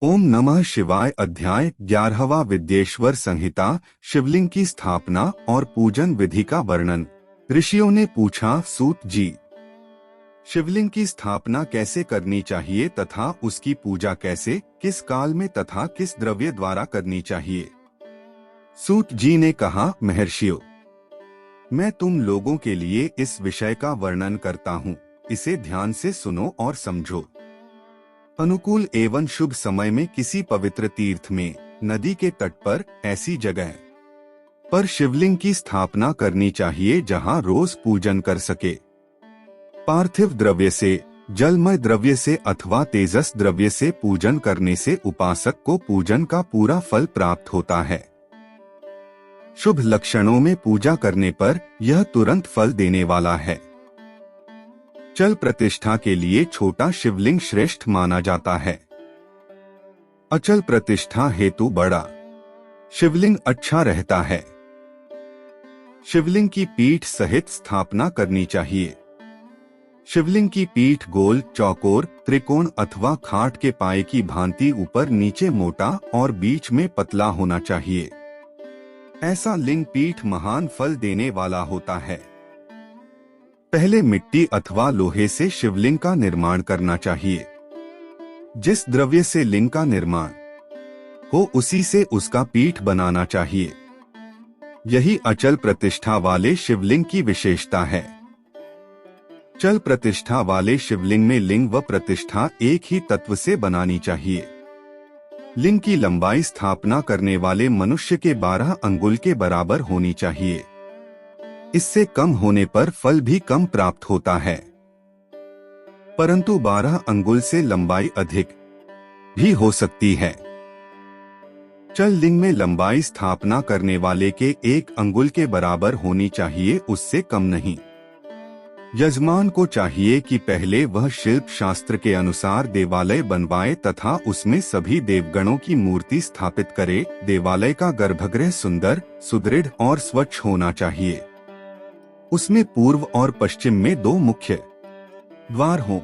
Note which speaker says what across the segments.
Speaker 1: ओम नमः शिवाय। अध्याय 11वां विद्येश्वर संहिता। शिवलिंग की स्थापना और पूजन विधि का वर्णन। ऋषियों ने पूछा, सूत जी, शिवलिंग की स्थापना कैसे करनी चाहिए तथा उसकी पूजा कैसे, किस काल में तथा किस द्रव्य द्वारा करनी चाहिए। सूत जी ने कहा, महर्षियों, मैं तुम लोगों के लिए इस विषय का वर्णन करता हूँ, इसे ध्यान से सुनो और समझो। अनुकूल एवं शुभ समय में किसी पवित्र तीर्थ में, नदी के तट पर, ऐसी जगह पर शिवलिंग की स्थापना करनी चाहिए जहां रोज पूजन कर सके। पार्थिव द्रव्य से, जलमय द्रव्य से अथवा तेजस द्रव्य से पूजन करने से उपासक को पूजन का पूरा फल प्राप्त होता है। शुभ लक्षणों में पूजा करने पर यह तुरंत फल देने वाला है। चल प्रतिष्ठा के लिए छोटा शिवलिंग श्रेष्ठ माना जाता है। अचल प्रतिष्ठा हेतु बड़ा शिवलिंग अच्छा रहता है। शिवलिंग की पीठ सहित स्थापना करनी चाहिए। शिवलिंग की पीठ गोल, चौकोर, त्रिकोण अथवा खाट के पाए की भांति ऊपर नीचे मोटा और बीच में पतला होना चाहिए। ऐसा लिंग पीठ महान फल देने वाला होता है। पहले मिट्टी अथवा लोहे से शिवलिंग का निर्माण करना चाहिए। जिस द्रव्य से लिंग का निर्माण हो उसी से उसका पीठ बनाना चाहिए। यही अचल प्रतिष्ठा वाले शिवलिंग की विशेषता है। चल प्रतिष्ठा वाले शिवलिंग में लिंग व प्रतिष्ठा एक ही तत्व से बनानी चाहिए। लिंग की लंबाई स्थापना करने वाले मनुष्य के 12 अंगुल के बराबर होनी चाहिए। इससे कम होने पर फल भी कम प्राप्त होता है, परंतु 12 अंगुल से लंबाई अधिक भी हो सकती है। चल लिंग में लंबाई स्थापना करने वाले के 1 अंगुल के बराबर होनी चाहिए, उससे कम नहीं। यजमान को चाहिए कि पहले वह शिल्प शास्त्र के अनुसार देवालय बनवाए तथा उसमें सभी देवगणों की मूर्ति स्थापित करे। देवालय का गर्भगृह सुंदर, सुदृढ़ और स्वच्छ होना चाहिए। उसमें पूर्व और पश्चिम में 2 मुख्य द्वार हों।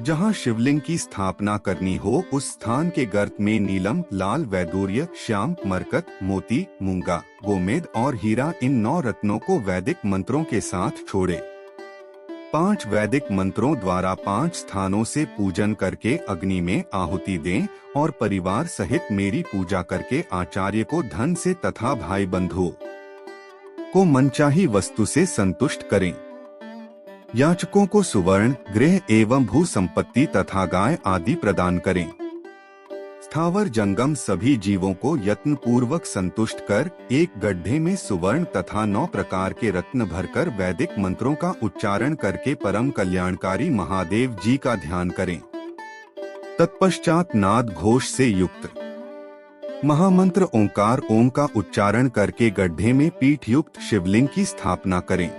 Speaker 1: जहां शिवलिंग की स्थापना करनी हो उस स्थान के गर्त में नीलम, लाल, वैदूर्य, श्याम, मरकत, मोती, मूंगा, गोमेद और हीरा, इन 9 रत्नों को वैदिक मंत्रों के साथ छोड़े। 5 वैदिक मंत्रों द्वारा 5 स्थानों से पूजन करके अग्नि में आहुति दें और परिवार सहित मेरी पूजा करके आचार्य को धन से तथा भाई बंधुओं को मनचाही वस्तु से संतुष्ट करें। याचकों को सुवर्ण, गृह एवं भू संपत्ति तथा गाय आदि प्रदान करें। स्थावर जंगम सभी जीवों को यत्न पूर्वक संतुष्ट कर एक गड्ढे में सुवर्ण तथा 9 प्रकार के रत्न भरकर वैदिक मंत्रों का उच्चारण करके परम कल्याणकारी महादेव जी का ध्यान करें। तत्पश्चात नाद घोष से युक्त महामंत्र ओंकार ओम का उच्चारण करके गड्ढे में पीठ युक्त शिवलिंग की स्थापना करें।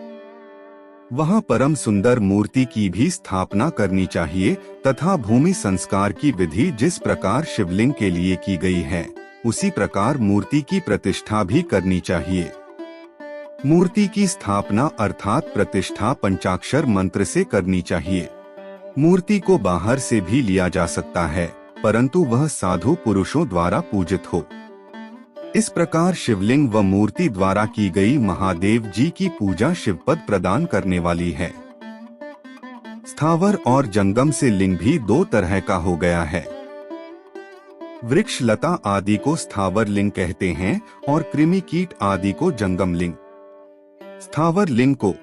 Speaker 1: वहां परम सुंदर मूर्ति की भी स्थापना करनी चाहिए तथा भूमि संस्कार की विधि जिस प्रकार शिवलिंग के लिए की गई है उसी प्रकार मूर्ति की प्रतिष्ठा भी करनी चाहिए। मूर्ति की स्थापना अर्थात प्रतिष्ठा पंचाक्षर मंत्र से करनी चाहिए। मूर्ति को बाहर से भी लिया जा सकता है, परंतु वह साधु पुरुषों द्वारा पूजित हो। इस प्रकार शिवलिंग व मूर्ति द्वारा की गई महादेव जी की पूजा शिवपद प्रदान करने वाली है। स्थावर और जंगम से लिंग भी 2 तरह का हो गया है। वृक्ष लता आदि को स्थावर लिंग कहते हैं और कृमि कीट आदि को जंगम लिंग। स्थावर लिंग को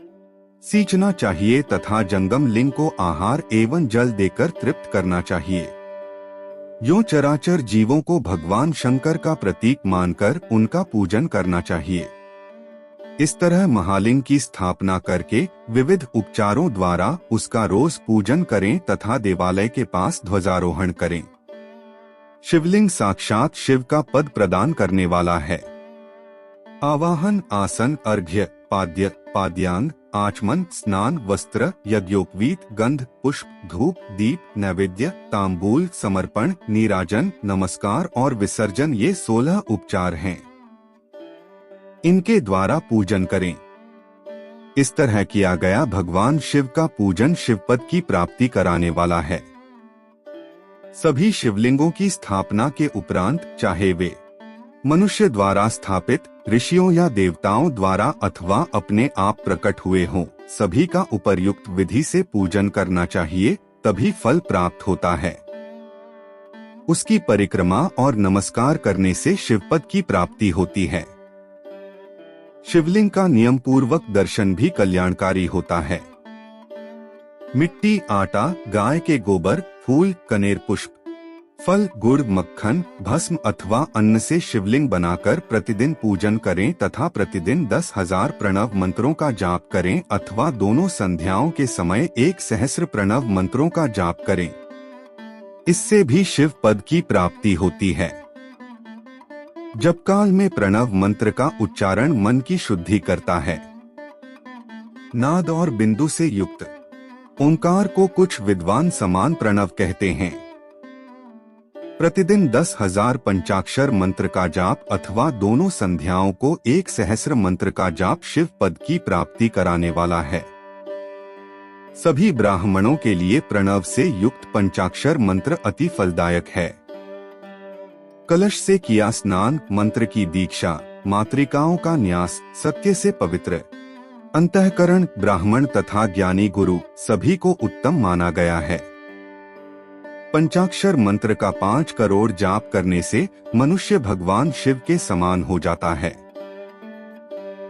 Speaker 1: सींचना चाहिए तथा जंगम लिंग को आहार एवं जल देकर तृप्त करना चाहिए। यूं चराचर जीवों को भगवान शंकर का प्रतीक मानकर उनका पूजन करना चाहिए। इस तरह महालिंग की स्थापना करके विविध उपचारों द्वारा उसका रोज पूजन करें तथा देवालय के पास ध्वजारोहण करें। शिवलिंग साक्षात शिव का पद प्रदान करने वाला है। आवाहन, आसन, अर्घ्य, पाद्य, पाद्यांग, आचमन, स्नान, वस्त्र, यज्ञोपवीत, गंध, पुष्प, धूप, दीप, नैवेद्य, तांबूल, समर्पण, नीराजन, नमस्कार और विसर्जन, ये 16 उपचार हैं। इनके द्वारा पूजन करें। इस तरह किया गया भगवान शिव का पूजन शिवपद की प्राप्ति कराने वाला है। सभी शिवलिंगों की स्थापना के उपरांत, चाहे वे मनुष्य द्वारा स्थापित, ऋषियों या देवताओं द्वारा अथवा अपने आप प्रकट हुए हों, सभी का उपर्युक्त विधि से पूजन करना चाहिए, तभी फल प्राप्त होता है। उसकी परिक्रमा और नमस्कार करने से शिवपद की प्राप्ति होती है। शिवलिंग का नियम पूर्वक दर्शन भी कल्याणकारी होता है। मिट्टी, आटा, गाय के गोबर, फूल, कनेर पुष्प, फल, गुड़, मक्खन, भस्म अथवा अन्न से शिवलिंग बनाकर प्रतिदिन पूजन करें तथा प्रतिदिन 10,000 प्रणव मंत्रों का जाप करें अथवा दोनों संध्याओं के समय 1 सहस्र प्रणव मंत्रों का जाप करें। इससे भी शिव पद की प्राप्ति होती है। जप काल में प्रणव मंत्र का उच्चारण मन की शुद्धि करता है। नाद और बिंदु से युक्त ओंकार को कुछ विद्वान समान प्रणव कहते हैं। प्रतिदिन 10,000 पंचाक्षर मंत्र का जाप अथवा दोनों संध्याओं को 1 सहस्र मंत्र का जाप शिव पद की प्राप्ति कराने वाला है। सभी ब्राह्मणों के लिए प्रणव से युक्त पंचाक्षर मंत्र अति फलदायक है। कलश से किया स्नान, मंत्र की दीक्षा, मातृकाओं का न्यास, सत्य से पवित्र अंतःकरण, ब्राह्मण तथा ज्ञानी गुरु सभी को उत्तम माना गया है। पंचाक्षर मंत्र का 5 करोड़ जाप करने से मनुष्य भगवान शिव के समान हो जाता है।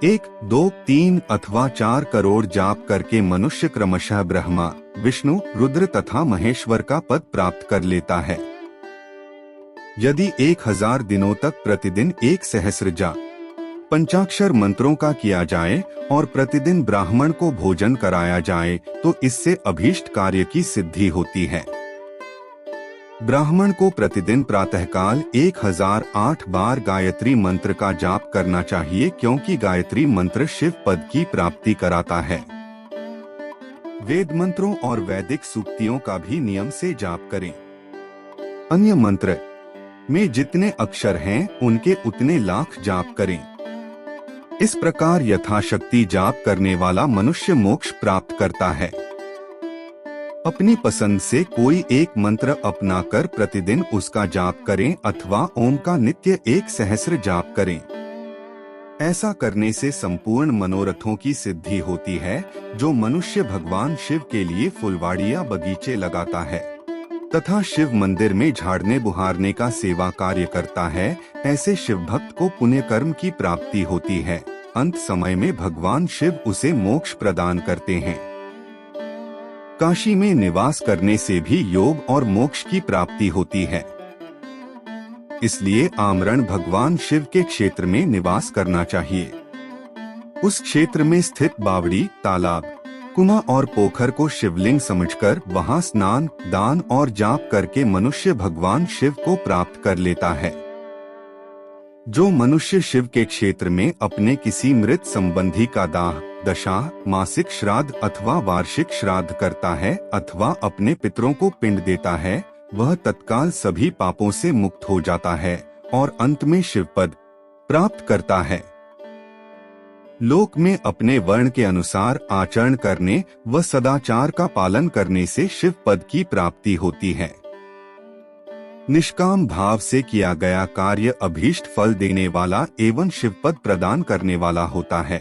Speaker 1: 1, 2, 3 अथवा 4 करोड़ जाप करके मनुष्य क्रमशः ब्रह्मा, विष्णु, रुद्र तथा महेश्वर का पद प्राप्त कर लेता है। यदि 1000 दिनों तक प्रतिदिन 1 सहस्र जाप पंचाक्षर मंत्रों का किया जाए और प्रतिदिन ब्राह्मण को भोजन कराया जाए तो इससे अभीष्ट कार्य की सिद्धि होती है। ब्राह्मण को प्रतिदिन प्रातःकाल 1008 बार गायत्री मंत्र का जाप करना चाहिए, क्योंकि गायत्री मंत्र शिव पद की प्राप्ति कराता है। वेद मंत्रों और वैदिक सूक्तियों का भी नियम से जाप करें। अन्य मंत्र में जितने अक्षर हैं उनके उतने लाख जाप करें। इस प्रकार यथाशक्ति जाप करने वाला मनुष्य मोक्ष प्राप्त करता है। अपनी पसंद से कोई एक मंत्र अपनाकर प्रतिदिन उसका जाप करें अथवा ओम का नित्य 1 सहस्र जाप करें। ऐसा करने से संपूर्ण मनोरथों की सिद्धि होती है। जो मनुष्य भगवान शिव के लिए फुलवाड़ियां, बगीचे लगाता है तथा शिव मंदिर में झाड़ने बुहारने का सेवा कार्य करता है, ऐसे शिव भक्त को पुण्य कर्म की प्राप्ति होती है। अंत समय में भगवान शिव उसे मोक्ष प्रदान करते हैं। काशी में निवास करने से भी योग और मोक्ष की प्राप्ति होती है। इसलिए आमरण भगवान शिव के क्षेत्र में निवास करना चाहिए। उस क्षेत्र में स्थित बावड़ी, तालाब, कुआं और पोखर को शिवलिंग समझकर वहां स्नान, दान और जाप करके मनुष्य भगवान शिव को प्राप्त कर लेता है। जो मनुष्य शिव के क्षेत्र में अपने किसी मृत संबंधी का दाह, दशा, मासिक श्राद्ध अथवा वार्षिक श्राद्ध करता है अथवा अपने पितरों को पिंड देता है, वह तत्काल सभी पापों से मुक्त हो जाता है और अंत में शिव पद प्राप्त करता है। लोक में अपने वर्ण के अनुसार आचरण करने व सदाचार का पालन करने से शिव पद की प्राप्ति होती है। निष्काम भाव से किया गया कार्य अभीष्ट फल देने वाला एवं शिव पद प्रदान करने वाला होता है।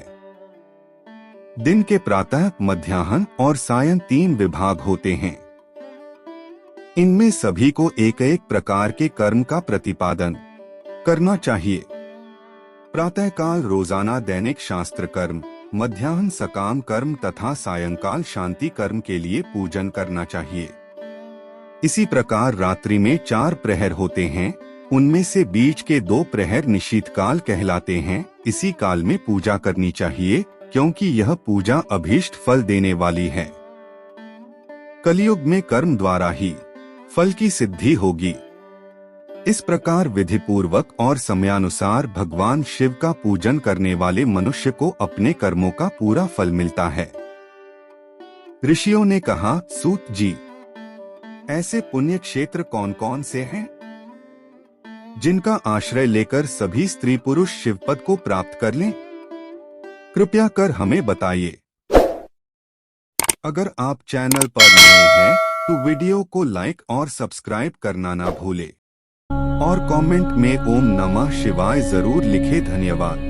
Speaker 1: दिन के प्रातः, मध्याह्न और सायं 3 विभाग होते हैं। इनमें सभी को एक एक प्रकार के कर्म का प्रतिपादन करना चाहिए। प्रातःकाल रोजाना दैनिक शास्त्र कर्म, मध्याह्न सकाम कर्म तथा सायंकाल शांति कर्म के लिए पूजन करना चाहिए। इसी प्रकार रात्रि में 4 प्रहर होते हैं, उनमें से बीच के 2 प्रहर निशीथ काल कहलाते हैं। इसी काल में पूजा करनी चाहिए, क्योंकि यह पूजा अभीष्ट फल देने वाली है। कलयुग में कर्म द्वारा ही फल की सिद्धि होगी। इस प्रकार विधि पूर्वक और समयानुसार भगवान शिव का पूजन करने वाले मनुष्य को अपने कर्मों का पूरा फल मिलता है। ऋषियों ने कहा, सूत जी, ऐसे पुण्य क्षेत्र कौन कौन से हैं, जिनका आश्रय लेकर सभी स्त्री पुरुष शिवपद को प्राप्त कर लें? कृपया कर हमें बताइए। अगर आप चैनल पर नए हैं तो वीडियो को लाइक और सब्सक्राइब करना ना भूले और कमेंट में ओम नमः शिवाय जरूर लिखे। धन्यवाद।